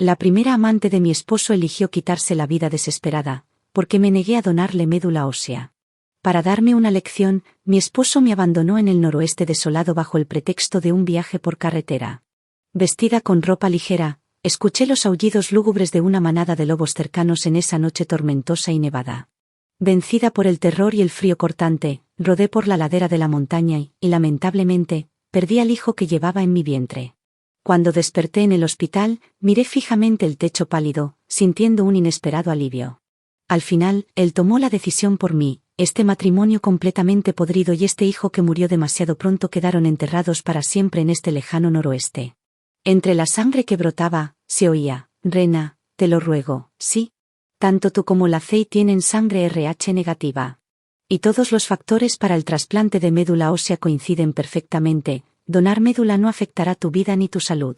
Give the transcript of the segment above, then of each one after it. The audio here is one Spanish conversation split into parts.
La primera amante de mi esposo eligió quitarse la vida desesperada, porque me negué a donarle médula ósea. Para darme una lección, mi esposo me abandonó en el noroeste desolado bajo el pretexto de un viaje por carretera. Vestida con ropa ligera, escuché los aullidos lúgubres de una manada de lobos cercanos en esa noche tormentosa y nevada. Vencida por el terror y el frío cortante, rodé por la ladera de la montaña y, lamentablemente, perdí al hijo que llevaba en mi vientre. Cuando desperté en el hospital, miré fijamente el techo pálido, sintiendo un inesperado alivio. Al final, él tomó la decisión por mí. Este matrimonio completamente podrido y este hijo que murió demasiado pronto quedaron enterrados para siempre en este lejano noroeste. Entre la sangre que brotaba, se oía: Rena, te lo ruego, sí. Tanto tú como la CEI tienen sangre RH negativa. Y todos los factores para el trasplante de médula ósea coinciden perfectamente. Donar médula no afectará tu vida ni tu salud.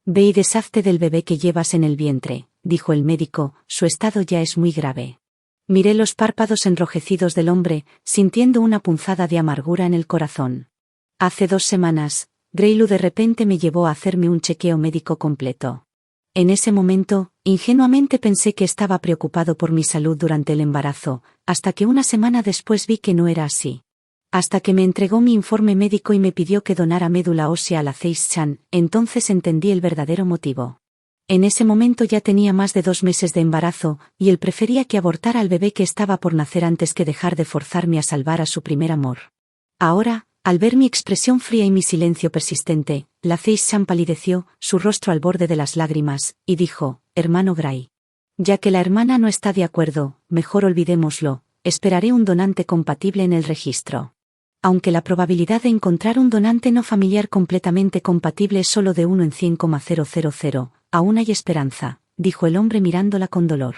Ve y deshazte del bebé que llevas en el vientre, dijo el médico, su estado ya es muy grave. Miré los párpados enrojecidos del hombre, sintiendo una punzada de amargura en el corazón. Hace 2 semanas, Greylu de repente me llevó a hacerme un chequeo médico completo. En ese momento, ingenuamente pensé que estaba preocupado por mi salud durante el embarazo, hasta que una semana después vi que no era así. Hasta que me entregó mi informe médico y me pidió que donara médula ósea a la Ceis-chan, entonces entendí el verdadero motivo. En ese momento ya tenía más de 2 meses de embarazo, y él prefería que abortara al bebé que estaba por nacer antes que dejar de forzarme a salvar a su primer amor. Ahora, al ver mi expresión fría y mi silencio persistente, la Ceis-chan palideció, su rostro al borde de las lágrimas, y dijo: hermano Gray. Ya que la hermana no está de acuerdo, mejor olvidémoslo, esperaré un donante compatible en el registro. Aunque la probabilidad de encontrar un donante no familiar completamente compatible es solo de 1 en 100,000, aún hay esperanza, dijo el hombre mirándola con dolor.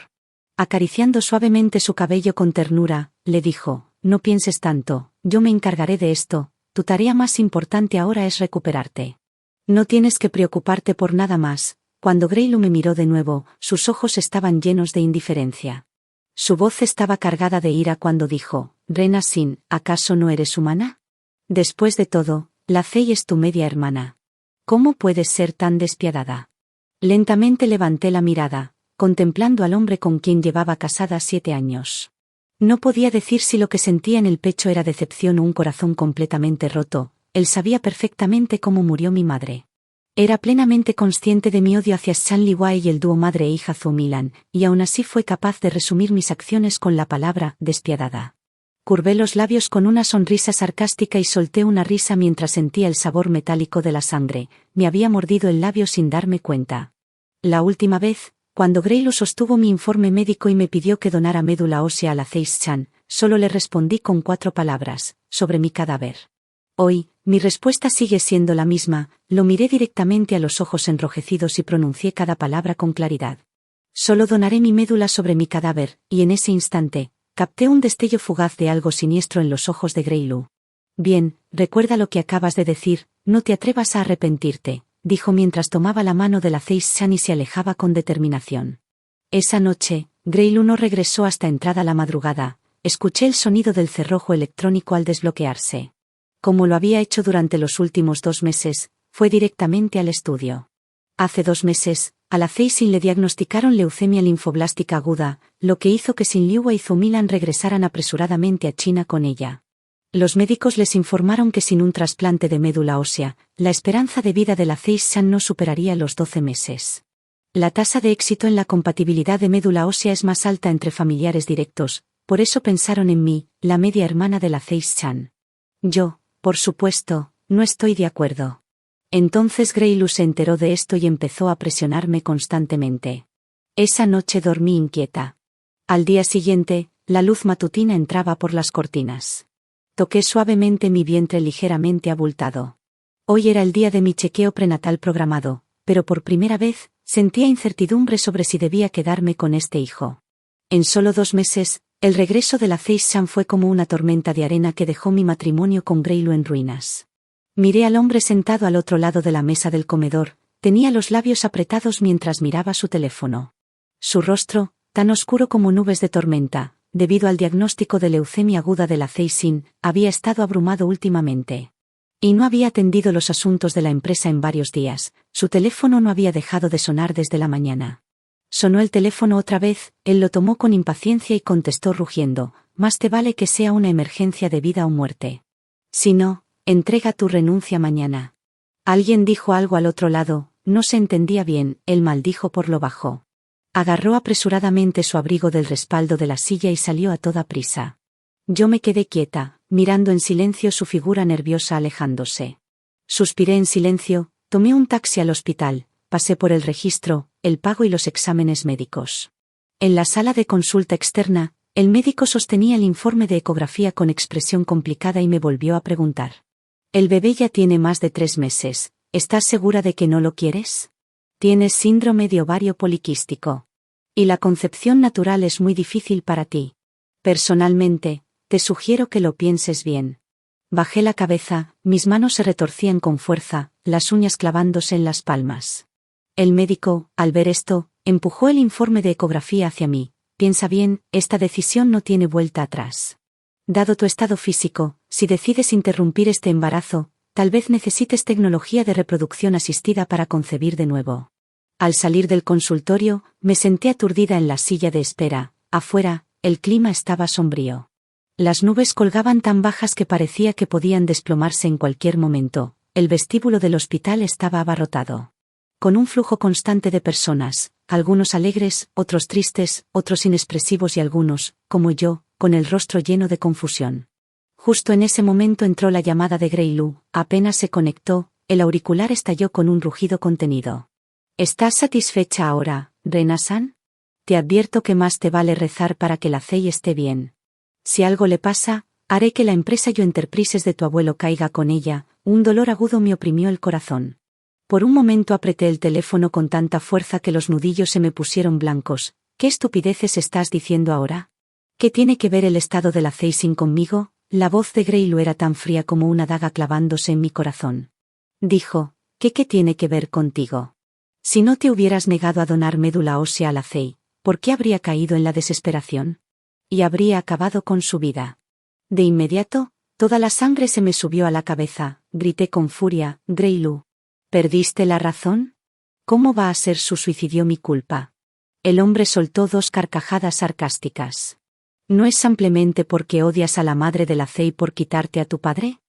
Acariciando suavemente su cabello con ternura, le dijo: no pienses tanto, yo me encargaré de esto, tu tarea más importante ahora es recuperarte. No tienes que preocuparte por nada más. Cuando Greylu me miró de nuevo, sus ojos estaban llenos de indiferencia. Su voz estaba cargada de ira cuando dijo: Rena Sin, ¿acaso no eres humana? Después de todo, la CEI es tu media hermana. ¿Cómo puedes ser tan despiadada? Lentamente levanté la mirada, contemplando al hombre con quien llevaba casada 7 años. No podía decir si lo que sentía en el pecho era decepción o un corazón completamente roto. Él sabía perfectamente cómo murió mi madre. Era plenamente consciente de mi odio hacia Shan Liwai y el dúo madre e hija Zumilan, y aún así fue capaz de resumir mis acciones con la palabra despiadada. Curvé los labios con una sonrisa sarcástica y solté una risa mientras sentía el sabor metálico de la sangre. Me había mordido el labio sin darme cuenta. La última vez, cuando Greylu sostuvo mi informe médico y me pidió que donara médula ósea a la Ceis-chan, solo le respondí con 4 palabras: sobre mi cadáver. Hoy, mi respuesta sigue siendo la misma. Lo miré directamente a los ojos enrojecidos y pronuncié cada palabra con claridad. Solo donaré mi médula sobre mi cadáver, y en ese instante, capté un destello fugaz de algo siniestro en los ojos de Greylu. Bien, recuerda lo que acabas de decir, no te atrevas a arrepentirte, dijo mientras tomaba la mano de la Ceis-chan y se alejaba con determinación. Esa noche, Greylu no regresó hasta entrada la madrugada. Escuché el sonido del cerrojo electrónico al desbloquearse. Como lo había hecho durante los últimos 2 meses, fue directamente al estudio. Hace 2 meses, a la Ceis-chan le diagnosticaron leucemia linfoblástica aguda, lo que hizo que Sin Liu y Zumilan regresaran apresuradamente a China con ella. Los médicos les informaron que sin un trasplante de médula ósea, la esperanza de vida de la Ceis-chan no superaría los 12 meses. La tasa de éxito en la compatibilidad de médula ósea es más alta entre familiares directos, por eso pensaron en mí, la media hermana de la Ceis-chan. Yo, por supuesto, no estoy de acuerdo. Entonces Greylu se enteró de esto y empezó a presionarme constantemente. Esa noche dormí inquieta. Al día siguiente, la luz matutina entraba por las cortinas. Toqué suavemente mi vientre ligeramente abultado. Hoy era el día de mi chequeo prenatal programado, pero por primera vez, sentía incertidumbre sobre si debía quedarme con este hijo. En solo 2 meses, el regreso de la Ceis-chan fue como una tormenta de arena que dejó mi matrimonio con Greylu en ruinas. Miré al hombre sentado al otro lado de la mesa del comedor, tenía los labios apretados mientras miraba su teléfono. Su rostro, tan oscuro como nubes de tormenta, debido al diagnóstico de leucemia aguda de la Ceis-chan, había estado abrumado últimamente. Y no había atendido los asuntos de la empresa en varios días, su teléfono no había dejado de sonar desde la mañana. Sonó el teléfono otra vez, él lo tomó con impaciencia y contestó rugiendo: «Más te vale que sea una emergencia de vida o muerte. Si no, entrega tu renuncia mañana». Alguien dijo algo al otro lado, no se entendía bien, él maldijo por lo bajo. Agarró apresuradamente su abrigo del respaldo de la silla y salió a toda prisa. Yo me quedé quieta, mirando en silencio su figura nerviosa alejándose. Suspiré en silencio, tomé un taxi al hospital, pasé por el registro, el pago y los exámenes médicos. En la sala de consulta externa, el médico sostenía el informe de ecografía con expresión complicada y me volvió a preguntar: «El bebé ya tiene más de 3 meses, ¿estás segura de que no lo quieres? Tienes síndrome de ovario poliquístico. Y la concepción natural es muy difícil para ti. Personalmente, te sugiero que lo pienses bien». Bajé la cabeza, mis manos se retorcían con fuerza, las uñas clavándose en las palmas. El médico, al ver esto, empujó el informe de ecografía hacia mí. «Piensa bien, esta decisión no tiene vuelta atrás. Dado tu estado físico, si decides interrumpir este embarazo, tal vez necesites tecnología de reproducción asistida para concebir de nuevo». Al salir del consultorio, me senté aturdida en la silla de espera. Afuera, el clima estaba sombrío. Las nubes colgaban tan bajas que parecía que podían desplomarse en cualquier momento. El vestíbulo del hospital estaba abarrotado, con un flujo constante de personas, algunos alegres, otros tristes, otros inexpresivos y algunos, como yo, con el rostro lleno de confusión. Justo en ese momento entró la llamada de Greylu. Apenas se conectó, el auricular estalló con un rugido contenido. «¿Estás satisfecha ahora, Rena-san? Te advierto que más te vale rezar para que la Zei esté bien. Si algo le pasa, haré que la empresa Yo Enterprises de tu abuelo caiga con ella». Un dolor agudo me oprimió el corazón. Por un momento apreté el teléfono con tanta fuerza que los nudillos se me pusieron blancos. «¿Qué estupideces estás diciendo ahora? ¿Qué tiene que ver el estado de la Zei conmigo?». La voz de Greylu era tan fría como una daga clavándose en mi corazón. Dijo: «¿Qué tiene que ver contigo? Si no te hubieras negado a donar médula ósea a la Zei, ¿por qué habría caído en la desesperación? Y habría acabado con su vida». De inmediato, toda la sangre se me subió a la cabeza, grité con furia: «Greylu, ¿perdiste la razón? ¿Cómo va a ser su suicidio mi culpa?». El hombre soltó 2 carcajadas sarcásticas. «¿No es simplemente porque odias a la madre de la Zei por quitarte a tu padre?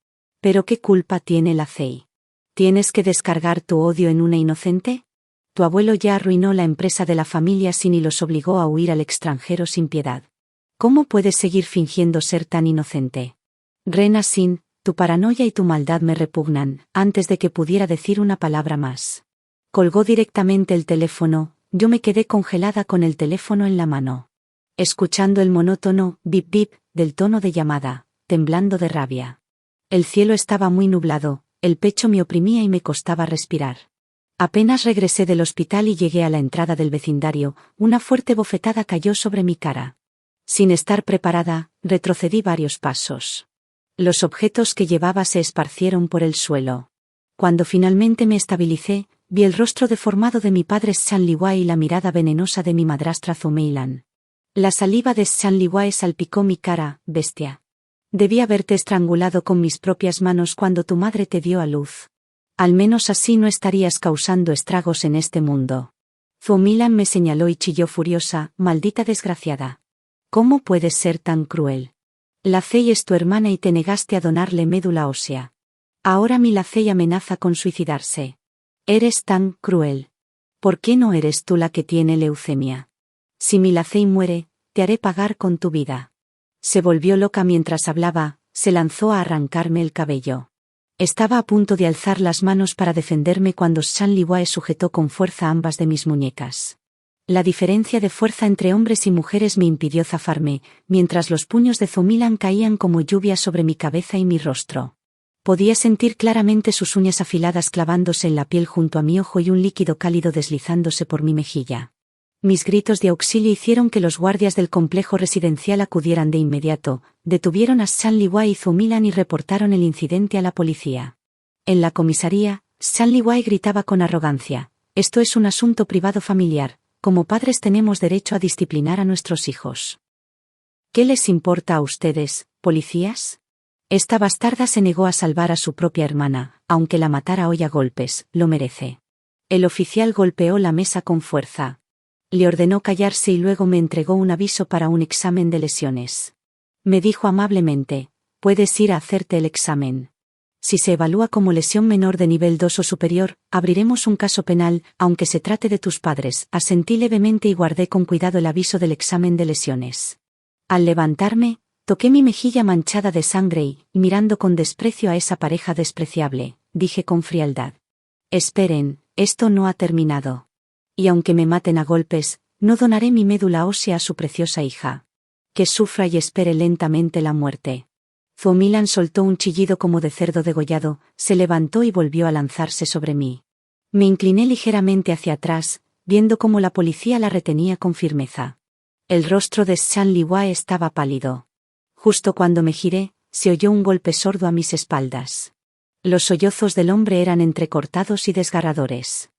¿Pero qué culpa tiene la Zei? ¿Tienes que descargar tu odio en una inocente? Tu abuelo ya arruinó la empresa de la familia Sin y los obligó a huir al extranjero sin piedad. ¿Cómo puedes seguir fingiendo ser tan inocente? Rena Sin, tu paranoia y tu maldad me repugnan». Antes de que pudiera decir una palabra más, colgó directamente el teléfono. Yo me quedé congelada con el teléfono en la mano, escuchando el monótono bip bip del tono de llamada, temblando de rabia. El cielo estaba muy nublado, el pecho me oprimía y me costaba respirar. Apenas regresé del hospital y llegué a la entrada del vecindario, una fuerte bofetada cayó sobre mi cara. Sin estar preparada, retrocedí varios pasos. Los objetos que llevaba se esparcieron por el suelo. Cuando finalmente me estabilicé, vi el rostro deformado de mi padre Shanliwai y la mirada venenosa de mi madrastra Zomeilan. La saliva de Shanliwai salpicó mi cara: «Bestia. Debí haberte estrangulado con mis propias manos cuando tu madre te dio a luz. Al menos así no estarías causando estragos en este mundo». Zomeilan me señaló y chilló furiosa: «Maldita desgraciada. ¿Cómo puedes ser tan cruel? La Zei es tu hermana y te negaste a donarle médula ósea. Ahora mi la Zei amenaza con suicidarse. Eres tan cruel. ¿Por qué no eres tú la que tiene leucemia? Si mi la Zei muere, te haré pagar con tu vida». Se volvió loca mientras hablaba, se lanzó a arrancarme el cabello. Estaba a punto de alzar las manos para defenderme cuando Shanliwai sujetó con fuerza ambas de mis muñecas. La diferencia de fuerza entre hombres y mujeres me impidió zafarme, mientras los puños de Zomeilan caían como lluvia sobre mi cabeza y mi rostro. Podía sentir claramente sus uñas afiladas clavándose en la piel junto a mi ojo y un líquido cálido deslizándose por mi mejilla. Mis gritos de auxilio hicieron que los guardias del complejo residencial acudieran de inmediato, detuvieron a Shanliwai y Zomeilan y reportaron el incidente a la policía. En la comisaría, Shanliwai gritaba con arrogancia: «Esto es un asunto privado familiar. Como padres tenemos derecho a disciplinar a nuestros hijos. ¿Qué les importa a ustedes, policías? Esta bastarda se negó a salvar a su propia hermana, aunque la matara hoy a golpes, lo merece. El oficial golpeó la mesa con fuerza. Le ordenó callarse y luego me entregó un aviso para un examen de lesiones. Me dijo amablemente: puedes ir a hacerte el examen. Si se evalúa como lesión menor de nivel 2 o superior, abriremos un caso penal, aunque se trate de tus padres. Asentí levemente y guardé con cuidado el aviso del examen de lesiones. Al levantarme, toqué mi mejilla manchada de sangre y, mirando con desprecio a esa pareja despreciable, dije con frialdad: esperen, esto no ha terminado. Y aunque me maten a golpes, no donaré mi médula ósea a su preciosa hija. Que sufra y espere lentamente la muerte. Zomilan soltó un chillido como de cerdo degollado, se levantó y volvió a lanzarse sobre mí. Me incliné ligeramente hacia atrás, viendo cómo la policía la retenía con firmeza. El rostro de Shan Liwai estaba pálido. Justo cuando me giré, se oyó un golpe sordo a mis espaldas. Los sollozos del hombre eran entrecortados y desgarradores.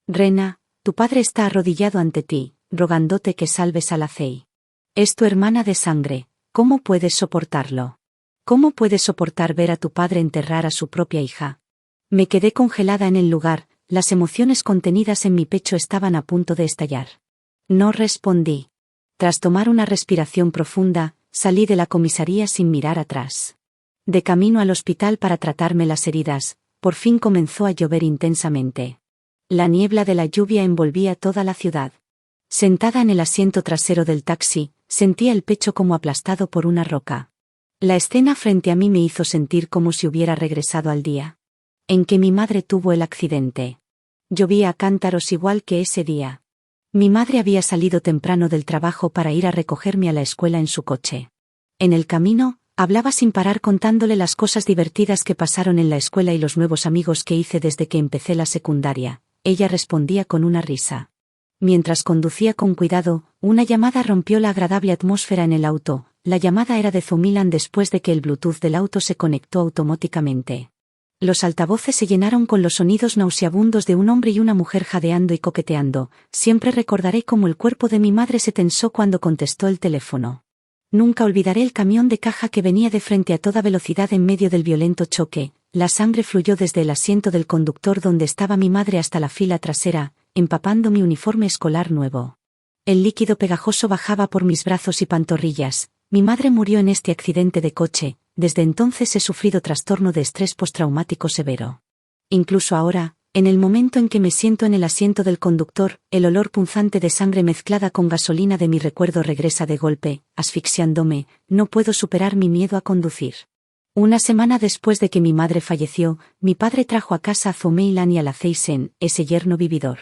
Rena, tu padre está arrodillado ante ti, rogándote que salves a la Zei. Es tu hermana de sangre, ¿cómo puedes soportarlo? ¿Cómo puedes soportar ver a tu padre enterrar a su propia hija? Me quedé congelada en el lugar, las emociones contenidas en mi pecho estaban a punto de estallar. No respondí. Tras tomar una respiración profunda, salí de la comisaría sin mirar atrás. De camino al hospital para tratarme las heridas, por fin comenzó a llover intensamente. La niebla de la lluvia envolvía toda la ciudad. Sentada en el asiento trasero del taxi, sentía el pecho como aplastado por una roca. La escena frente a mí me hizo sentir como si hubiera regresado al día en que mi madre tuvo el accidente. Llovía a cántaros igual que ese día. Mi madre había salido temprano del trabajo para ir a recogerme a la escuela en su coche. En el camino, hablaba sin parar contándole las cosas divertidas que pasaron en la escuela y los nuevos amigos que hice desde que empecé la secundaria. Ella respondía con una risa. Mientras conducía con cuidado, una llamada rompió la agradable atmósfera en el auto. La llamada era de Zomilan después de que el Bluetooth del auto se conectó automáticamente. Los altavoces se llenaron con los sonidos nauseabundos de un hombre y una mujer jadeando y coqueteando. Siempre recordaré cómo el cuerpo de mi madre se tensó cuando contestó el teléfono. Nunca olvidaré el camión de caja que venía de frente a toda velocidad en medio del violento choque. La sangre fluyó desde el asiento del conductor donde estaba mi madre hasta la fila trasera, empapando mi uniforme escolar nuevo. El líquido pegajoso bajaba por mis brazos y pantorrillas. Mi madre murió en este accidente de coche. Desde entonces he sufrido trastorno de estrés postraumático severo. Incluso ahora, en el momento en que me siento en el asiento del conductor, el olor punzante de sangre mezclada con gasolina de mi recuerdo regresa de golpe, asfixiándome. No puedo superar mi miedo a conducir. Una semana después de que mi madre falleció, mi padre trajo a casa a Zomilan y a la Zeisen, ese yerno vividor.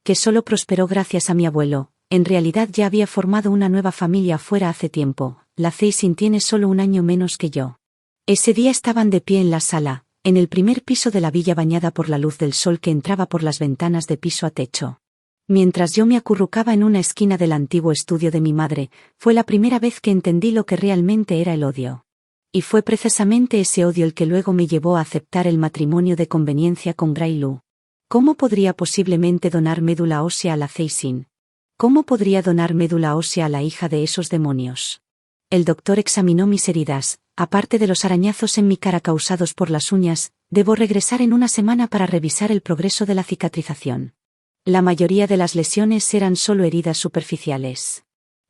Que solo prosperó gracias a mi abuelo. En realidad ya había formado una nueva familia afuera hace tiempo. La Zeisin tiene solo un año menos que yo. Ese día estaban de pie en la sala, en el primer piso de la villa bañada por la luz del sol que entraba por las ventanas de piso a techo. Mientras yo me acurrucaba en una esquina del antiguo estudio de mi madre, fue la primera vez que entendí lo que realmente era el odio. Y fue precisamente ese odio el que luego me llevó a aceptar el matrimonio de conveniencia con Gray Lu. ¿Cómo podría posiblemente donar médula ósea a la Zeisin? ¿Cómo podría donar médula ósea a la hija de esos demonios? El doctor examinó mis heridas. Aparte de los arañazos en mi cara causados por las uñas, debo regresar en una semana para revisar el progreso de la cicatrización. La mayoría de las lesiones eran solo heridas superficiales.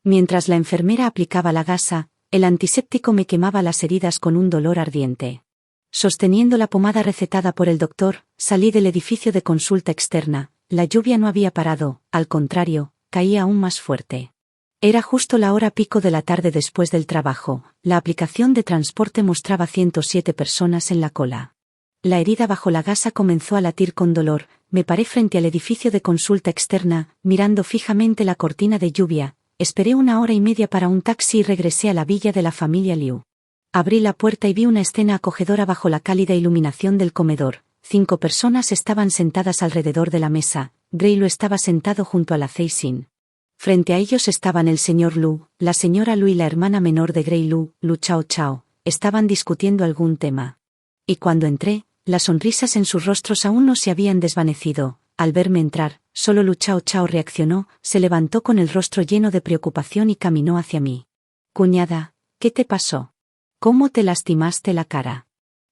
Mientras la enfermera aplicaba la gasa, el antiséptico me quemaba las heridas con un dolor ardiente. Sosteniendo la pomada recetada por el doctor, salí del edificio de consulta externa. La lluvia no había parado, al contrario, caía aún más fuerte. Era justo la hora pico de la tarde después del trabajo. La aplicación de transporte mostraba 107 personas en la cola. La herida bajo la gasa comenzó a latir con dolor. Me paré frente al edificio de consulta externa, mirando fijamente la cortina de lluvia. Esperé 1 hora y media para un taxi y regresé a la villa de la familia Liu. Abrí la puerta y vi una escena acogedora bajo la cálida iluminación del comedor. 5 personas estaban sentadas alrededor de la mesa. Gray Lu estaba sentado junto a la Zeisin. Frente a ellos estaban el señor Lu, la señora Lu y la hermana menor de Gray Lu, Lu Chao Chao. Estaban discutiendo algún tema. Y cuando entré, las sonrisas en sus rostros aún no se habían desvanecido. Al verme entrar, solo Lu Chao Chao reaccionó, se levantó con el rostro lleno de preocupación y caminó hacia mí. «Cuñada, ¿qué te pasó? ¿Cómo te lastimaste la cara?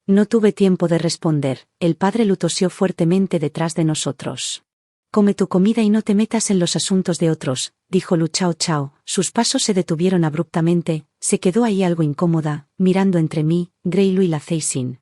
No tuve tiempo de responder, el padre Lu tosió fuertemente detrás de nosotros. Come tu comida y no te metas en los asuntos de otros, dijo Lu Chao Chao. Sus pasos se detuvieron abruptamente, se quedó ahí algo incómoda, mirando entre mí, Grey Lu y la Ceixin.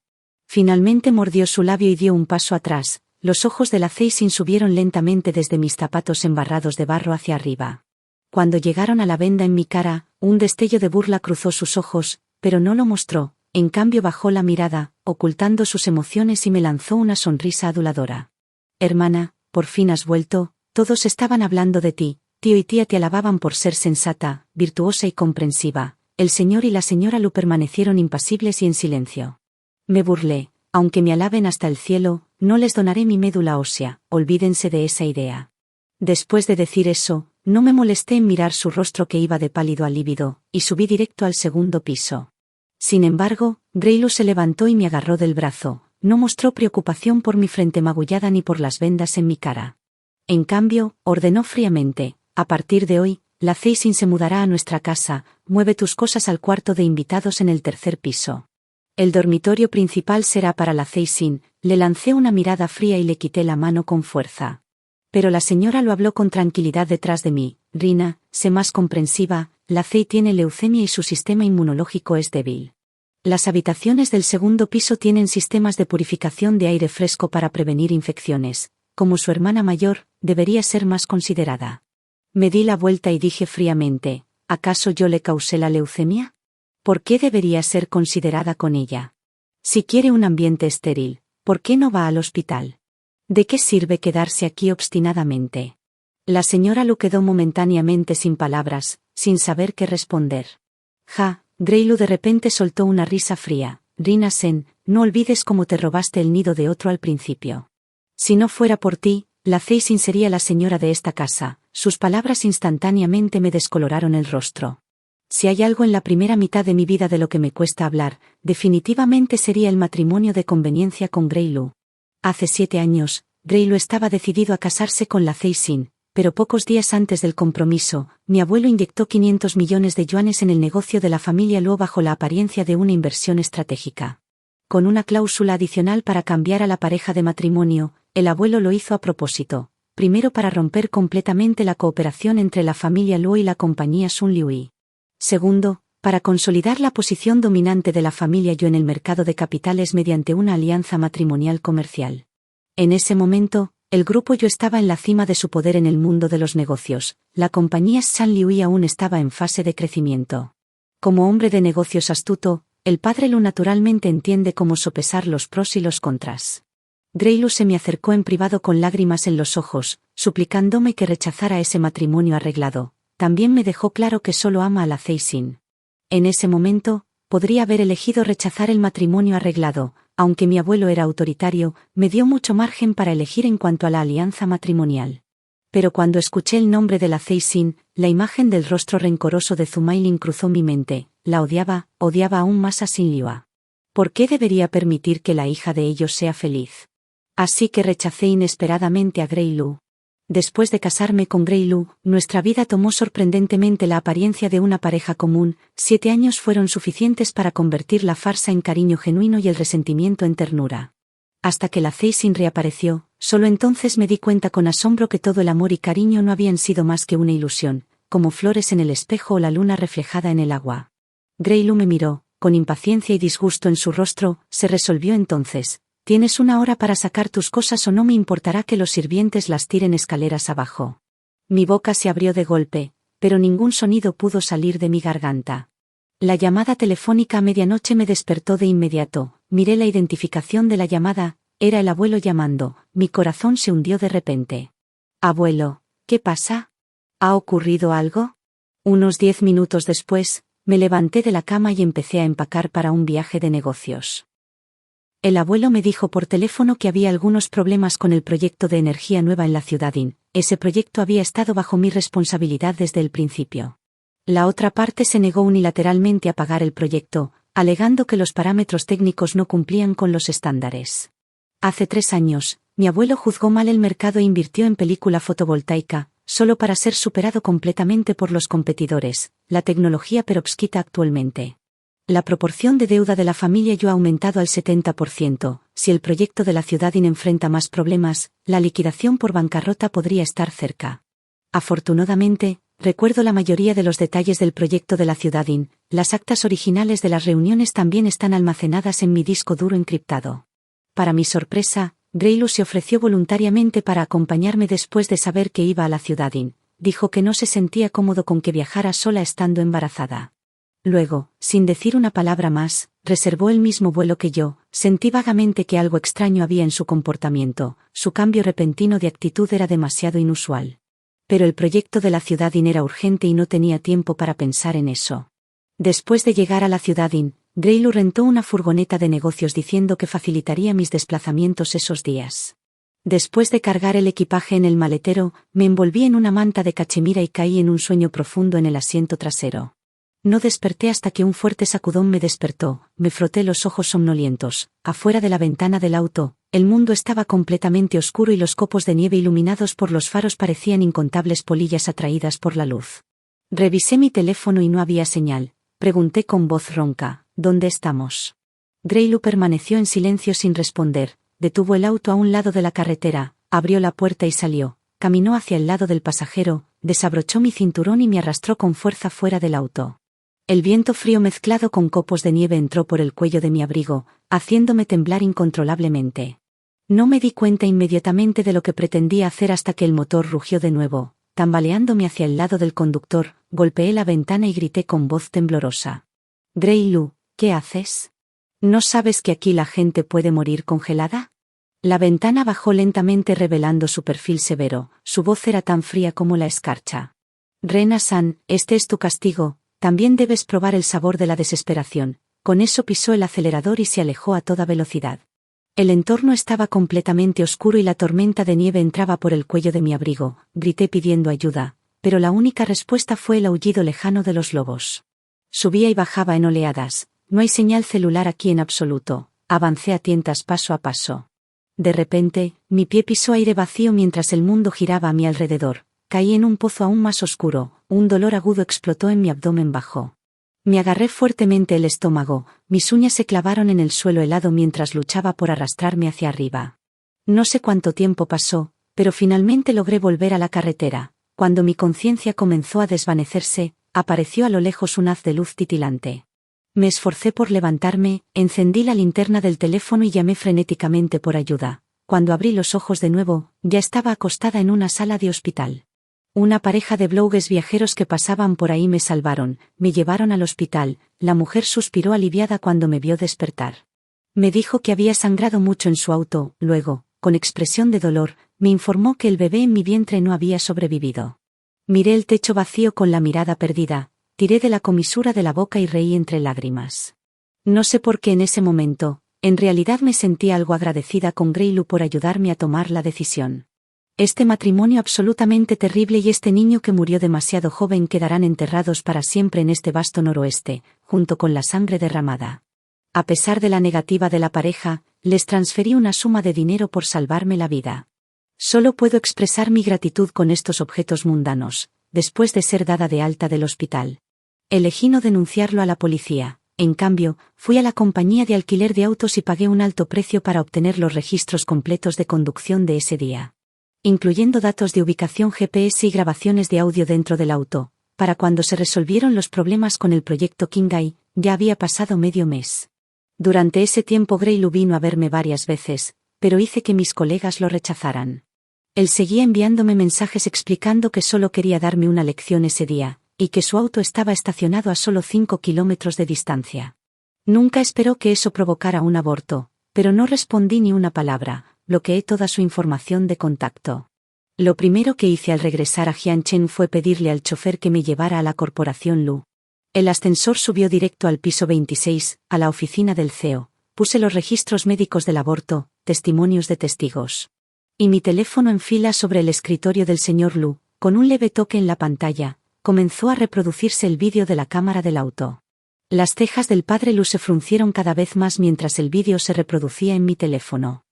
Finalmente mordió su labio y dio un paso atrás, los ojos de la Ceixin subieron lentamente desde mis zapatos embarrados de barro hacia arriba. Cuando llegaron a la venda en mi cara, un destello de burla cruzó sus ojos, pero no lo mostró, en cambio bajó la mirada, ocultando sus emociones y me lanzó una sonrisa aduladora. Hermana, por fin has vuelto, todos estaban hablando de ti, tío y tía te alababan por ser sensata, virtuosa y comprensiva, el señor y la señora Lu permanecieron impasibles y en silencio. Me burlé, aunque me alaben hasta el cielo, no les donaré mi médula ósea, olvídense de esa idea. Después de decir eso, no me molesté en mirar su rostro que iba de pálido a lívido, y subí directo al segundo piso. Sin embargo, Grey Lu se levantó y me agarró del brazo, no mostró preocupación por mi frente magullada ni por las vendas en mi cara. En cambio, ordenó fríamente, a partir de hoy, la Ceixin se mudará a nuestra casa, mueve tus cosas al cuarto de invitados en el tercer piso. El dormitorio principal será para la Ceixin, le lancé una mirada fría y le quité la mano con fuerza. Pero la señora lo habló con tranquilidad detrás de mí, Rina, sé más comprensiva, la Cei tiene leucemia y su sistema inmunológico es débil. Las habitaciones del segundo piso tienen sistemas de purificación de aire fresco para prevenir infecciones. Como su hermana mayor, debería ser más considerada. Me di la vuelta y dije fríamente, ¿acaso yo le causé la leucemia? ¿Por qué debería ser considerada con ella? Si quiere un ambiente estéril, ¿por qué no va al hospital? ¿De qué sirve quedarse aquí obstinadamente? La señora Lu quedó momentáneamente sin palabras, sin saber qué responder. Grey Lu de repente soltó una risa fría. Rina Sen, no olvides cómo te robaste el nido de otro al principio. Si no fuera por ti, la Ceixin sería la señora de esta casa. Sus palabras instantáneamente me descoloraron el rostro. Si hay algo en la primera mitad de mi vida de lo que me cuesta hablar, definitivamente sería el matrimonio de conveniencia con Grey Lu. Hace 7 años, Grey Lu estaba decidido a casarse con la Ceixin, pero pocos días antes del compromiso, mi abuelo inyectó 500 millones de yuanes en el negocio de la familia Luo bajo la apariencia de una inversión estratégica. Con una cláusula adicional para cambiar a la pareja de matrimonio, el abuelo lo hizo a propósito, primero para romper completamente la cooperación entre la familia Luo y la compañía Sun Liui. Segundo, para consolidar la posición dominante de la familia Yu en el mercado de capitales mediante una alianza matrimonial comercial. En ese momento, el grupo Yu estaba en la cima de su poder en el mundo de los negocios, la compañía Sun Liui aún estaba en fase de crecimiento. Como hombre de negocios astuto, el padre Lu naturalmente entiende cómo sopesar los pros y los contras. Grey Lu se me acercó en privado con lágrimas en los ojos, suplicándome que rechazara ese matrimonio arreglado. También me dejó claro que solo ama a la Ceixin. En ese momento, podría haber elegido rechazar el matrimonio arreglado, aunque mi abuelo era autoritario, me dio mucho margen para elegir en cuanto a la alianza matrimonial. Pero cuando escuché el nombre de la Ceixin, la imagen del rostro rencoroso de Zumailin cruzó mi mente, la odiaba aún más a Xin Liua. ¿Por qué debería permitir que la hija de ellos sea feliz? Así que rechacé inesperadamente a Grey Lu. Después de casarme con Grey Lu, nuestra vida tomó sorprendentemente la apariencia de una pareja común. 7 años fueron suficientes para convertir la farsa en cariño genuino y el resentimiento en ternura. Hasta que la Ceixin reapareció, solo entonces me di cuenta con asombro que todo el amor y cariño no habían sido más que una ilusión, como flores en el espejo o la luna reflejada en el agua. Grey Lu me miró, con impaciencia y disgusto en su rostro. Se resolvió entonces. Tienes 1 hora para sacar tus cosas o no me importará que los sirvientes las tiren escaleras abajo. Mi boca se abrió de golpe, pero ningún sonido pudo salir de mi garganta. La llamada telefónica a medianoche me despertó de inmediato. Miré la identificación de la llamada, era el abuelo llamando. Mi corazón se hundió de repente. Abuelo, ¿qué pasa? ¿Ha ocurrido algo? Unos 10 minutos después, me levanté de la cama y empecé a empacar para un viaje de negocios. El abuelo me dijo por teléfono que había algunos problemas con el proyecto de energía nueva en la ciudad IN. Ese proyecto había estado bajo mi responsabilidad desde el principio. La otra parte se negó unilateralmente a pagar el proyecto, alegando que los parámetros técnicos no cumplían con los estándares. Hace 3 años, mi abuelo juzgó mal el mercado e invirtió en película fotovoltaica, solo para ser superado completamente por los competidores, la tecnología perovskita actualmente. La proporción de deuda de la familia Yu ha aumentado al 70%. Si el proyecto de la Ciudadin enfrenta más problemas, la liquidación por bancarrota podría estar cerca. Afortunadamente, recuerdo la mayoría de los detalles del proyecto de la Ciudadin. Las actas originales de las reuniones también están almacenadas en mi disco duro encriptado. Para mi sorpresa, Greylu se ofreció voluntariamente para acompañarme después de saber que iba a la Ciudadin. Dijo que no se sentía cómodo con que viajara sola estando embarazada. Luego, sin decir una palabra más, reservó el mismo vuelo que yo. Sentí vagamente que algo extraño había en su comportamiento. Su cambio repentino de actitud era demasiado inusual. Pero el proyecto de la Ciudadin era urgente y no tenía tiempo para pensar en eso. Después de llegar a la Ciudadin, Greylu rentó una furgoneta de negocios diciendo que facilitaría mis desplazamientos esos días. Después de cargar el equipaje en el maletero, me envolví en una manta de cachemira y caí en un sueño profundo en el asiento trasero. No desperté hasta que un fuerte sacudón me despertó. Me froté los ojos somnolientos. Afuera de la ventana del auto, el mundo estaba completamente oscuro y los copos de nieve iluminados por los faros parecían incontables polillas atraídas por la luz. Revisé mi teléfono y no había señal. Pregunté con voz ronca, ¿dónde estamos? Greylu permaneció en silencio sin responder. Detuvo el auto a un lado de la carretera, abrió la puerta y salió. Caminó hacia el lado del pasajero, desabrochó mi cinturón y me arrastró con fuerza fuera del auto. El viento frío mezclado con copos de nieve entró por el cuello de mi abrigo, haciéndome temblar incontrolablemente. No me di cuenta inmediatamente de lo que pretendía hacer hasta que el motor rugió de nuevo. Tambaleándome hacia el lado del conductor, golpeé la ventana y grité con voz temblorosa. Greylu, ¿qué haces? ¿No sabes que aquí la gente puede morir congelada? La ventana bajó lentamente revelando su perfil severo. Su voz era tan fría como la escarcha. Rena-san, este es tu castigo. También debes probar el sabor de la desesperación. Con eso pisó el acelerador y se alejó a toda velocidad. El entorno estaba completamente oscuro y la tormenta de nieve entraba por el cuello de mi abrigo. Grité pidiendo ayuda, pero la única respuesta fue el aullido lejano de los lobos. Subía y bajaba en oleadas. No hay señal celular aquí en absoluto. Avancé a tientas paso a paso. De repente, mi pie pisó aire vacío mientras el mundo giraba a mi alrededor. Caí en un pozo aún más oscuro. Un dolor agudo explotó en mi abdomen bajo. Me agarré fuertemente el estómago, mis uñas se clavaron en el suelo helado mientras luchaba por arrastrarme hacia arriba. No sé cuánto tiempo pasó, pero finalmente logré volver a la carretera. Cuando mi conciencia comenzó a desvanecerse, apareció a lo lejos un haz de luz titilante. Me esforcé por levantarme, encendí la linterna del teléfono y llamé frenéticamente por ayuda. Cuando abrí los ojos de nuevo, ya estaba acostada en una sala de hospital. Una pareja de blogueros viajeros que pasaban por ahí me salvaron, me llevaron al hospital. La mujer suspiró aliviada cuando me vio despertar. Me dijo que había sangrado mucho en su auto. Luego, con expresión de dolor, me informó que el bebé en mi vientre no había sobrevivido. Miré el techo vacío con la mirada perdida, tiré de la comisura de la boca y reí entre lágrimas. No sé por qué en ese momento, en realidad me sentí algo agradecida con Greylu por ayudarme a tomar la decisión. Este matrimonio absolutamente terrible y este niño que murió demasiado joven quedarán enterrados para siempre en este vasto noroeste, junto con la sangre derramada. A pesar de la negativa de la pareja, les transferí una suma de dinero por salvarme la vida. Solo puedo expresar mi gratitud con estos objetos mundanos, después de ser dada de alta del hospital. Elegí no denunciarlo a la policía. En cambio, fui a la compañía de alquiler de autos y pagué un alto precio para obtener los registros completos de conducción de ese día, incluyendo datos de ubicación GPS y grabaciones de audio dentro del auto. Para cuando se resolvieron los problemas con el proyecto Kingai, ya había pasado medio mes. Durante ese tiempo Greylu vino a verme varias veces, pero hice que mis colegas lo rechazaran. Él seguía enviándome mensajes explicando que solo quería darme una lección ese día, y que su auto estaba estacionado a solo 5 kilómetros de distancia. Nunca esperó que eso provocara un aborto, pero no respondí ni una palabra. Bloqueé toda su información de contacto. Lo primero que hice al regresar a Jianchen fue pedirle al chofer que me llevara a la corporación Lu. El ascensor subió directo al piso 26, a la oficina del CEO. Puse los registros médicos del aborto, testimonios de testigos. Y mi teléfono en fila sobre el escritorio del señor Lu. Con un leve toque en la pantalla, comenzó a reproducirse el vídeo de la cámara del auto. Las cejas del padre Lu se fruncieron cada vez más mientras el vídeo se reproducía en mi teléfono.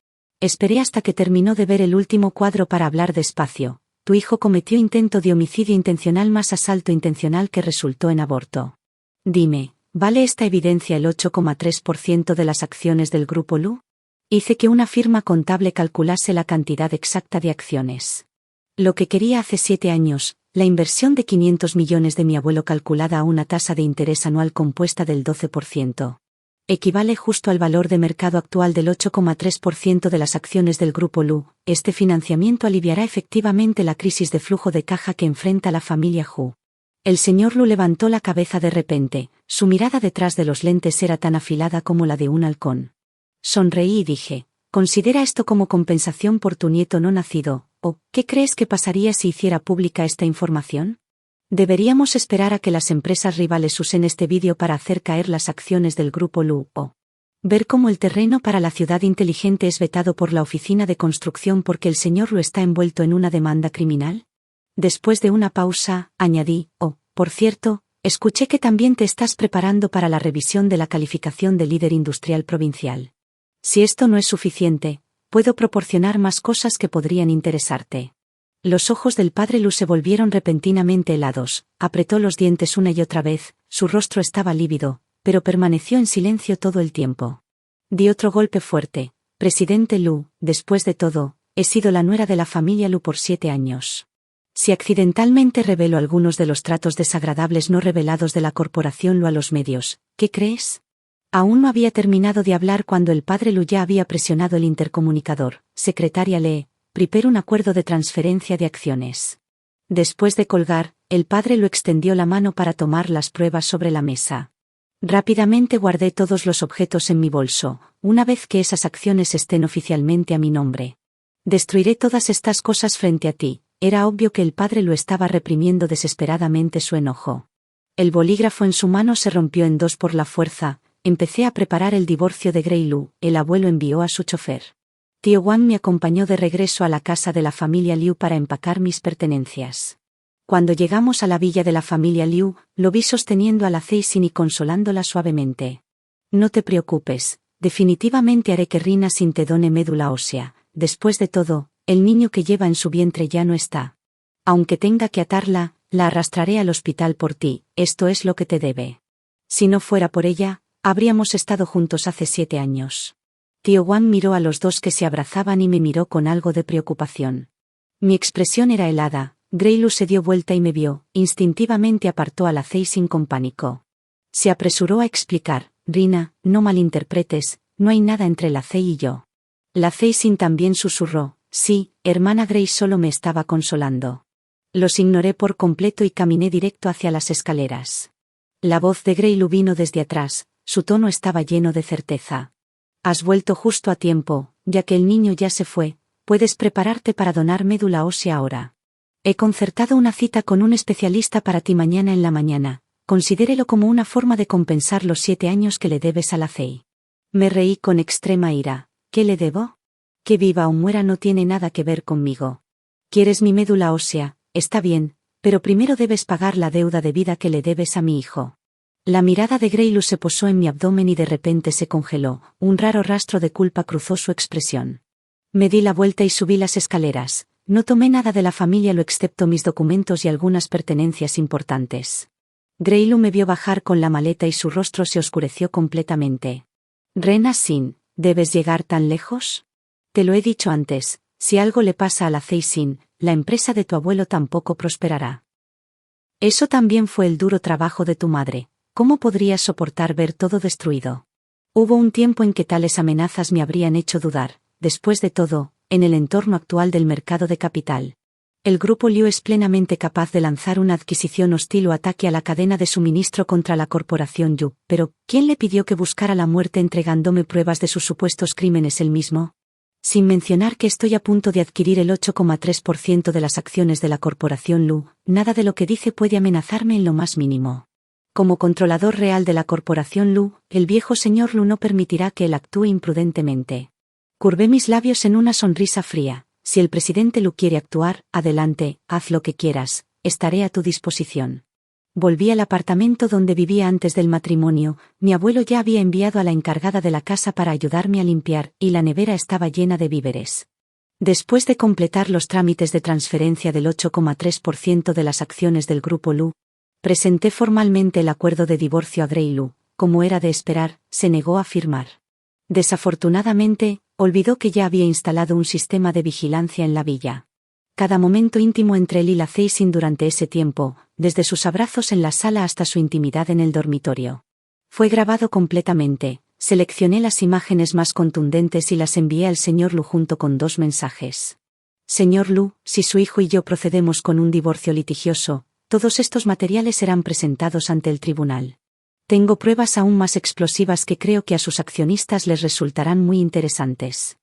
Esperé hasta que terminó de ver el último cuadro para hablar despacio. Tu hijo cometió intento de homicidio intencional más asalto intencional que resultó en aborto. Dime, ¿Vale esta evidencia el 8,3% de las acciones del Grupo Lu? Hice que una firma contable calculase la cantidad exacta de acciones. Lo que quería hace 7 años, la inversión de 500 millones de mi abuelo calculada a una tasa de interés anual compuesta del 12%. Equivale justo al valor de mercado actual del 8,3% de las acciones del Grupo Lu. Este financiamiento aliviará efectivamente la crisis de flujo de caja que enfrenta la familia Hu. El señor Lu levantó la cabeza de repente, su mirada detrás de los lentes era tan afilada como la de un halcón. Sonreí y dije, ¿considera esto como compensación por tu nieto no nacido, o qué crees que pasaría si hiciera pública esta información? ¿Deberíamos esperar a que las empresas rivales usen este vídeo para hacer caer las acciones del Grupo Lu o ver cómo el terreno para la ciudad inteligente es vetado por la oficina de construcción porque el señor Lu está envuelto en una demanda criminal? Después de una pausa, añadí, por cierto, escuché que también te estás preparando para la revisión de la calificación de líder industrial provincial. Si esto no es suficiente, puedo proporcionar más cosas que podrían interesarte. Los ojos del padre Lu se volvieron repentinamente helados, apretó los dientes una y otra vez, su rostro estaba lívido, pero permaneció en silencio todo el tiempo. Di otro golpe fuerte. Presidente Lu, después de todo, he sido la nuera de la familia Lu por 7 años. Si accidentalmente revelo algunos de los tratos desagradables no revelados de la corporación Lu a los medios, ¿qué crees? Aún no había terminado de hablar cuando el padre Lu ya había presionado el intercomunicador. Secretaria Lee, prepare un acuerdo de transferencia de acciones. Después de colgar, el padre Lu extendió la mano para tomar las pruebas sobre la mesa. Rápidamente guardé todos los objetos en mi bolso, una vez que esas acciones estén oficialmente a mi nombre. Destruiré todas estas cosas frente a ti. Era obvio que el padre Lu estaba reprimiendo desesperadamente su enojo. El bolígrafo en su mano se rompió en dos por la fuerza. Empecé a preparar el divorcio de Grey Lu. El abuelo envió a su chofer. Tío Wang me acompañó de regreso a la casa de la familia Liu para empacar mis pertenencias. Cuando llegamos a la villa de la familia Liu, lo vi sosteniendo a la Ceixin y consolándola suavemente. No te preocupes, definitivamente haré que Rina Sin te done médula ósea. Después de todo, el niño que lleva en su vientre ya no está. Aunque tenga que atarla, la arrastraré al hospital por ti, esto es lo que te debe. Si no fuera por ella, habríamos estado juntos hace 7 años. Tío Wang miró a los dos que se abrazaban y me miró con algo de preocupación. Mi expresión era helada. Grey Lu se dio vuelta y me vio, instintivamente apartó a la Ceixin con pánico. Se apresuró a explicar, Rina, no malinterpretes, no hay nada entre la Cei y yo. La Ceixin también susurró, sí, hermana Grey solo me estaba consolando. Los ignoré por completo y caminé directo hacia las escaleras. La voz de Grey Lu vino desde atrás, su tono estaba lleno de certeza. Has vuelto justo a tiempo, ya que el niño ya se fue, puedes prepararte para donar médula ósea ahora. He concertado una cita con un especialista para ti mañana en la mañana, considérelo como una forma de compensar los 7 años que le debes a la Cei. Me reí con extrema ira, ¿qué le debo? Que viva o muera no tiene nada que ver conmigo. ¿Quieres mi médula ósea? Está bien, pero primero debes pagar la deuda de vida que le debes a mi hijo. La mirada de Grey Lu se posó en mi abdomen y de repente se congeló, un raro rastro de culpa cruzó su expresión. Me di la vuelta y subí las escaleras, no tomé nada de la familia Lu excepto mis documentos y algunas pertenencias importantes. Grey Lu me vio bajar con la maleta y su rostro se oscureció completamente. Rena Sin, ¿debes llegar tan lejos? Te lo he dicho antes, si algo le pasa a la Ceixin, la empresa de tu abuelo tampoco prosperará. Eso también fue el duro trabajo de tu madre. ¿Cómo podrías soportar ver todo destruido? Hubo un tiempo en que tales amenazas me habrían hecho dudar, después de todo, en el entorno actual del mercado de capital. El Grupo Liu es plenamente capaz de lanzar una adquisición hostil o ataque a la cadena de suministro contra la corporación Yu, pero, ¿quién le pidió que buscara la muerte entregándome pruebas de sus supuestos crímenes él mismo? Sin mencionar que estoy a punto de adquirir el 8,3% de las acciones de la corporación Lu, nada de lo que dice puede amenazarme en lo más mínimo. Como controlador real de la corporación Lu, el viejo señor Lu no permitirá que él actúe imprudentemente. Curvé mis labios en una sonrisa fría. Si el presidente Lu quiere actuar, adelante, haz lo que quieras, estaré a tu disposición. Volví al apartamento donde vivía antes del matrimonio, mi abuelo ya había enviado a la encargada de la casa para ayudarme a limpiar, y la nevera estaba llena de víveres. Después de completar los trámites de transferencia del 8,3% de las acciones del Grupo Lu, presenté formalmente el acuerdo de divorcio a Grey Lu. como era de esperar, se negó a firmar. Desafortunadamente, olvidó que ya había instalado un sistema de vigilancia en la villa. Cada momento íntimo entre él y la Ceysin durante ese tiempo, desde sus abrazos en la sala hasta su intimidad en el dormitorio, fue grabado completamente. Seleccioné las imágenes más contundentes y las envié al señor Lu junto con 2 mensajes. Señor Lu, si su hijo y yo procedemos con un divorcio litigioso, todos estos materiales serán presentados ante el tribunal. Tengo pruebas aún más explosivas que creo que a sus accionistas les resultarán muy interesantes.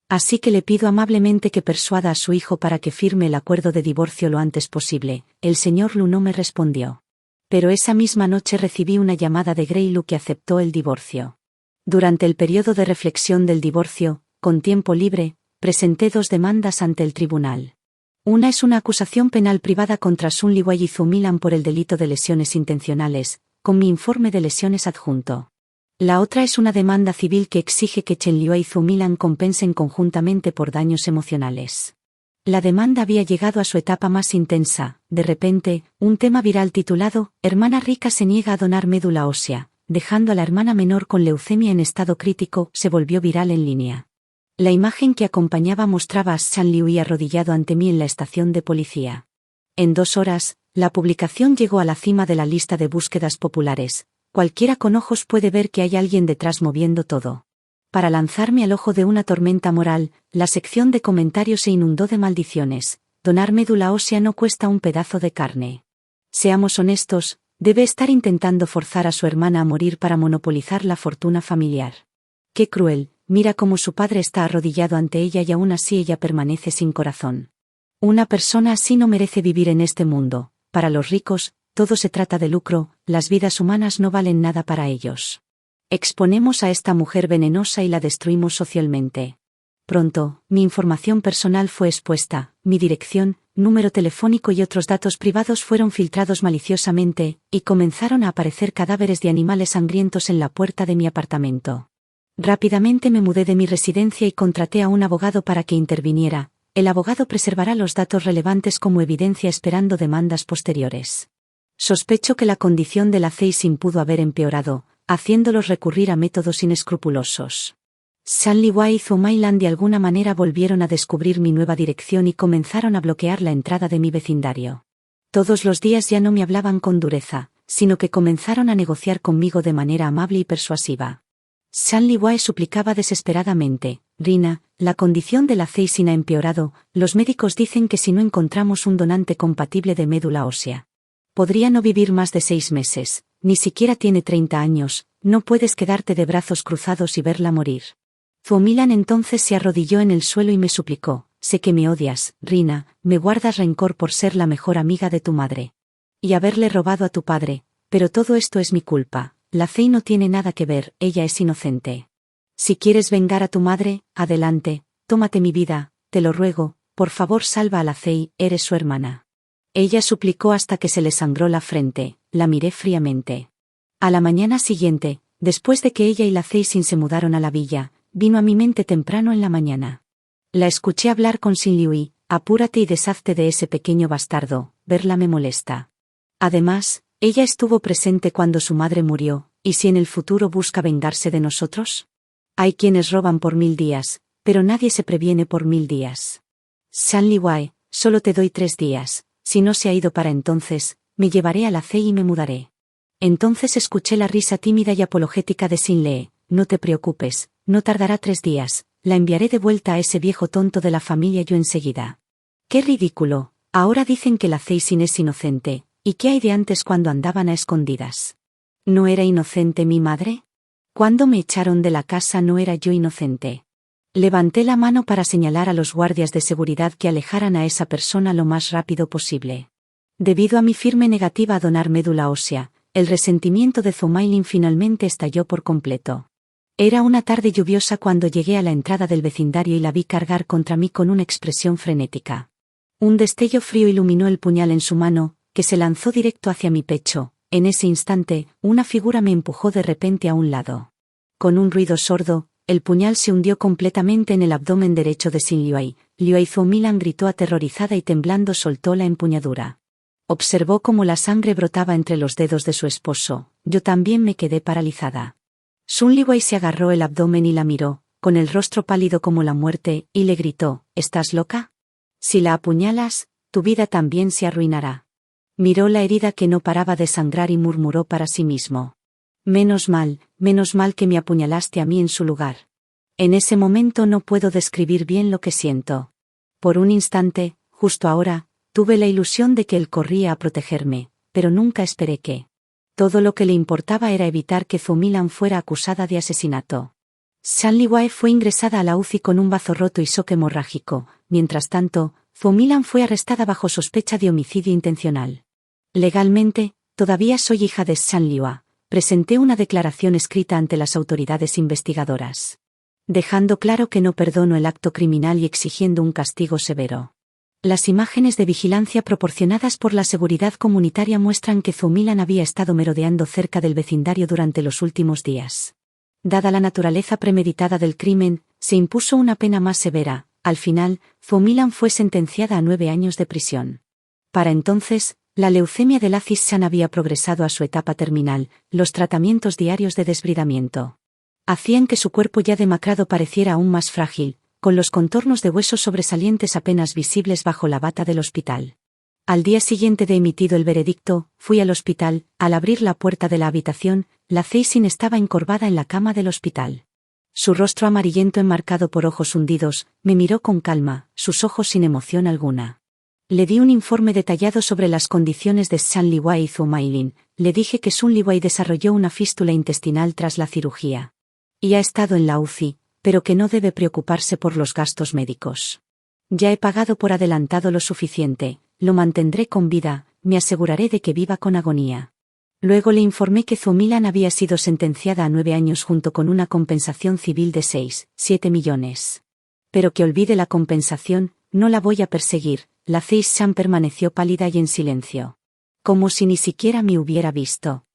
Así que le pido amablemente que persuada a su hijo para que firme el acuerdo de divorcio lo antes posible. El señor Lu no me respondió. Pero esa misma noche recibí una llamada de Grey Lu que aceptó el divorcio. Durante el periodo de reflexión del divorcio, con tiempo libre, presenté 2 demandas ante el tribunal. Una es una acusación penal privada contra Sun Liwei y Zhou Milan por el delito de lesiones intencionales, con mi informe de lesiones adjunto. La otra es una demanda civil que exige que Chen Liwei y Zhou Milan compensen conjuntamente por daños emocionales. La demanda había llegado a su etapa más intensa. De repente, un tema viral titulado «Hermana rica se niega a donar médula ósea», dejando a la hermana menor con leucemia en estado crítico, se volvió viral en línea. La imagen que acompañaba mostraba a Shan Liu arrodillado ante mí en la estación de policía. En 2 horas, la publicación llegó a la cima de la lista de búsquedas populares. Cualquiera con ojos puede ver que hay alguien detrás moviendo todo. Para lanzarme al ojo de una tormenta moral, la sección de comentarios se inundó de maldiciones. Donar médula ósea no cuesta un pedazo de carne. Seamos honestos, debe estar intentando forzar a su hermana a morir para monopolizar la fortuna familiar. ¡Qué cruel! Mira cómo su padre está arrodillado ante ella y aún así ella permanece sin corazón. Una persona así no merece vivir en este mundo. Para los ricos, todo se trata de lucro, las vidas humanas no valen nada para ellos. Exponemos a esta mujer venenosa y la destruimos socialmente. Pronto, mi información personal fue expuesta, mi dirección, número telefónico y otros datos privados fueron filtrados maliciosamente, y comenzaron a aparecer cadáveres de animales sangrientos en la puerta de mi apartamento. Rápidamente me mudé de mi residencia y contraté a un abogado para que interviniera. El abogado preservará los datos relevantes como evidencia esperando demandas posteriores. Sospecho que la condición de la Ceysin pudo haber empeorado, haciéndolos recurrir a métodos inescrupulosos. Shan Liwei y Zhou Milan de alguna manera volvieron a descubrir mi nueva dirección y comenzaron a bloquear la entrada de mi vecindario. Todos los días ya no me hablaban con dureza, sino que comenzaron a negociar conmigo de manera amable y persuasiva. Shan Liwei suplicaba desesperadamente: Rina, la condición de la Ceysin ha empeorado, los médicos dicen que si no encontramos un donante compatible de médula ósea, podría no vivir más de 6 meses, ni siquiera tiene 30 años, no puedes quedarte de brazos cruzados y verla morir. Zhou Milan entonces se arrodilló en el suelo y me suplicó: sé que me odias, Rina, me guardas rencor por ser la mejor amiga de tu madre y haberle robado a tu padre, pero todo esto es mi culpa. La Cey no tiene nada que ver, ella es inocente. Si quieres vengar a tu madre, adelante, tómate mi vida, te lo ruego, por favor salva a la Cey, eres su hermana. Ella suplicó hasta que se le sangró la frente, la miré fríamente. A la mañana siguiente, después de que ella y la Ceysin se mudaron a la villa, vino a mi mente temprano en la mañana. La escuché hablar con Xin Liu: apúrate y deshazte de ese pequeño bastardo, verla me molesta. Además, ella estuvo presente cuando su madre murió, ¿y si en el futuro busca vengarse de nosotros? Hay quienes roban por 1000 días, pero nadie se previene por 1000 días. Shan Liwei, solo te doy 3 días, si no se ha ido para entonces, me llevaré a la Cey y me mudaré. Entonces escuché la risa tímida y apologética de Xin Lee: no te preocupes, no tardará 3 días, la enviaré de vuelta a ese viejo tonto de la familia yo enseguida. ¡Qué ridículo! Ahora dicen que la Ceysin es inocente. ¿Y qué hay de antes cuando andaban a escondidas? ¿No era inocente mi madre? Cuando me echaron de la casa no era yo inocente. Levanté la mano para señalar a los guardias de seguridad que alejaran a esa persona lo más rápido posible. Debido a mi firme negativa a donar médula ósea, el resentimiento de Zhou Milan finalmente estalló por completo. Era una tarde lluviosa cuando llegué a la entrada del vecindario y la vi cargar contra mí con una expresión frenética. Un destello frío iluminó el puñal en su mano, que se lanzó directo hacia mi pecho. En ese instante, una figura me empujó de repente a un lado. Con un ruido sordo, el puñal se hundió completamente en el abdomen derecho de Xin Liwei. Zhou Milan gritó aterrorizada y temblando soltó la empuñadura. Observó cómo la sangre brotaba entre los dedos de su esposo. Yo también me quedé paralizada. Sun Liwei se agarró el abdomen y la miró, con el rostro pálido como la muerte, y le gritó: ¿Estás loca? Si la apuñalas, tu vida también se arruinará. Miró la herida que no paraba de sangrar y murmuró para sí mismo: menos mal que me apuñalaste a mí en su lugar. En ese momento no puedo describir bien lo que siento. Por un instante, justo ahora, tuve la ilusión de que él corría a protegerme, pero nunca esperé que. Todo lo que le importaba era evitar que Zhou Milan fuera acusada de asesinato. Shan Liwei fue ingresada a la UCI con un bazo roto y shock hemorrágico. Mientras tanto, Zhou Milan fue arrestada bajo sospecha de homicidio intencional. Legalmente, todavía soy hija de Shan Liwei. Presenté una declaración escrita ante las autoridades investigadoras, dejando claro que no perdono el acto criminal y exigiendo un castigo severo. Las imágenes de vigilancia proporcionadas por la seguridad comunitaria muestran que Zhou Milan había estado merodeando cerca del vecindario durante los últimos días. Dada la naturaleza premeditada del crimen, se impuso una pena más severa. Al final, Zhou Milan fue sentenciada a 9 años de prisión. Para entonces, la leucemia de Lacis Shan había progresado a su etapa terminal. Los tratamientos diarios de desbridamiento hacían que su cuerpo ya demacrado pareciera aún más frágil, con los contornos de huesos sobresalientes apenas visibles bajo la bata del hospital. Al día siguiente de emitido el veredicto, fui al hospital. Al abrir la puerta de la habitación, la Ceixin estaba encorvada en la cama del hospital. Su rostro amarillento enmarcado por ojos hundidos, me miró con calma, sus ojos sin emoción alguna. Le di un informe detallado sobre las condiciones de Shan Liwei y Zhou Mailin. Le dije que Sun Liwei desarrolló una fístula intestinal tras la cirugía. Y ha estado en la UCI, pero que no debe preocuparse por los gastos médicos. Ya he pagado por adelantado lo suficiente, lo mantendré con vida, me aseguraré de que viva con agonía. Luego le informé que Zhou Milan había sido sentenciada a 9 años junto con una compensación civil de 6-7 millones. Pero que olvide la compensación, no la voy a perseguir. La Ceixin permaneció pálida y en silencio. Como si ni siquiera me hubiera visto.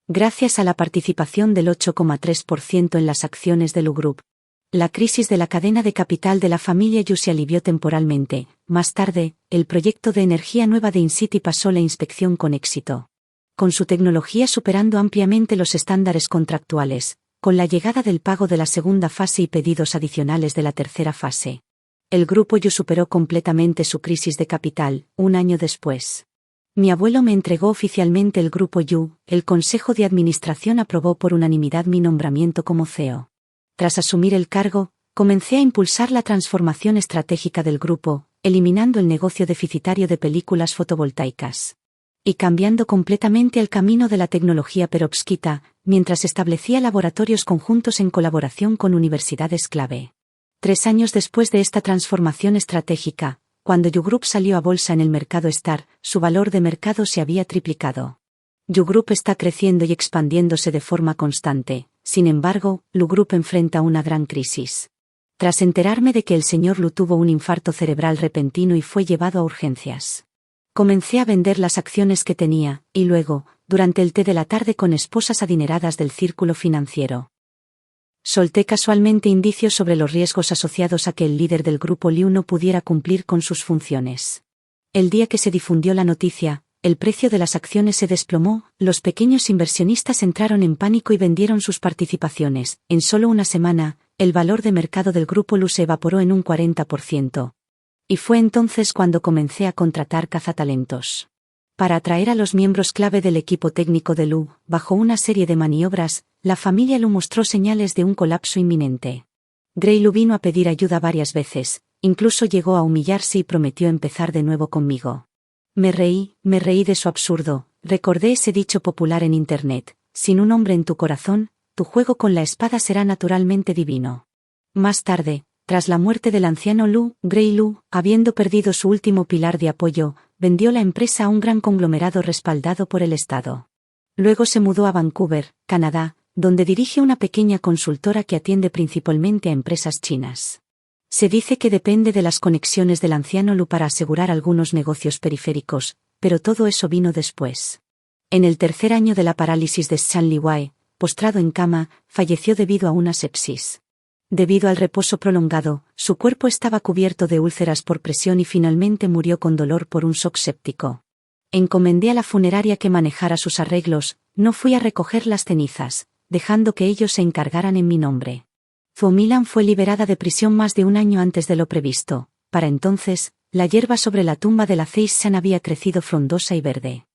Gracias a la participación del 8,3% en las acciones de Lu Group, la crisis de la cadena de capital de la familia Yu se alivió temporalmente. Más tarde, el proyecto de energía nueva de InCity pasó la inspección con éxito. Con su tecnología superando ampliamente los estándares contractuales, con la llegada del pago de la segunda fase y pedidos adicionales de la tercera fase, el grupo Yu superó completamente su crisis de capital. Un año después, mi abuelo me entregó oficialmente el grupo Yu. El Consejo de Administración aprobó por unanimidad mi nombramiento como CEO. Tras asumir el cargo, comencé a impulsar la transformación estratégica del grupo, eliminando el negocio deficitario de películas fotovoltaicas y cambiando completamente el camino de la tecnología perovskita, mientras establecía laboratorios conjuntos en colaboración con universidades clave. 3 años después de esta transformación estratégica, cuando Yu Group salió a bolsa en el mercado STAR, su valor de mercado se había triplicado. Yu Group está creciendo y expandiéndose de forma constante. Sin embargo, Lu Group enfrenta una gran crisis. Tras enterarme de que el señor Lu tuvo un infarto cerebral repentino y fue llevado a urgencias, comencé a vender las acciones que tenía, y luego, durante el té de la tarde con esposas adineradas del círculo financiero, solté casualmente indicios sobre los riesgos asociados a que el líder del grupo Liu no pudiera cumplir con sus funciones. El día que se difundió la noticia, el precio de las acciones se desplomó. Los pequeños inversionistas entraron en pánico y vendieron sus participaciones. En solo una semana, el valor de mercado del grupo Lu se evaporó en un 40%. Y fue entonces cuando comencé a contratar cazatalentos. Para atraer a los miembros clave del equipo técnico de Lu, bajo una serie de maniobras, la familia Lu mostró señales de un colapso inminente. Grey Lu vino a pedir ayuda varias veces, incluso llegó a humillarse y prometió empezar de nuevo conmigo. Me reí de su absurdo. Recordé ese dicho popular en internet: sin un hombre en tu corazón, tu juego con la espada será naturalmente divino. Más tarde, tras la muerte del anciano Lu, Grey Lu, habiendo perdido su último pilar de apoyo, vendió la empresa a un gran conglomerado respaldado por el Estado. Luego se mudó a Vancouver, Canadá, donde dirige una pequeña consultora que atiende principalmente a empresas chinas. Se dice que depende de las conexiones del anciano Lu para asegurar algunos negocios periféricos, pero todo eso vino después. En el tercer año de la parálisis de Shan Liwei, postrado en cama, falleció debido a una sepsis. Debido al reposo prolongado, su cuerpo estaba cubierto de úlceras por presión y finalmente murió con dolor por un shock séptico. Encomendé a la funeraria que manejara sus arreglos, no fui a recoger las cenizas, dejando que ellos se encargaran en mi nombre. Zomilan fue liberada de prisión más de un año antes de lo previsto. Para entonces, la hierba sobre la tumba de la Ceissan había crecido frondosa y verde.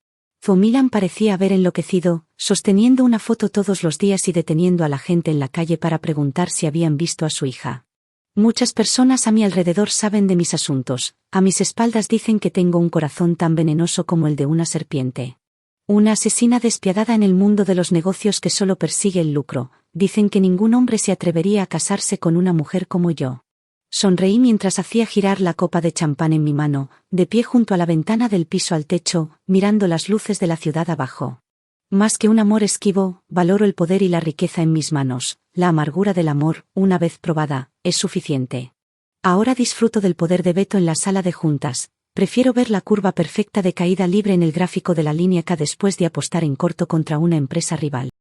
Zomilan parecía haber enloquecido, sosteniendo una foto todos los días y deteniendo a la gente en la calle para preguntar si habían visto a su hija. Muchas personas a mi alrededor saben de mis asuntos, a mis espaldas dicen que tengo un corazón tan venenoso como el de una serpiente. Una asesina despiadada en el mundo de los negocios que solo persigue el lucro, dicen que ningún hombre se atrevería a casarse con una mujer como yo. Sonreí mientras hacía girar la copa de champán en mi mano, de pie junto a la ventana del piso al techo, mirando las luces de la ciudad abajo. Más que un amor esquivo, valoro el poder y la riqueza en mis manos. La amargura del amor, una vez probada, es suficiente. Ahora disfruto del poder de veto en la sala de juntas. Prefiero ver la curva perfecta de caída libre en el gráfico de la línea K después de apostar en corto contra una empresa rival.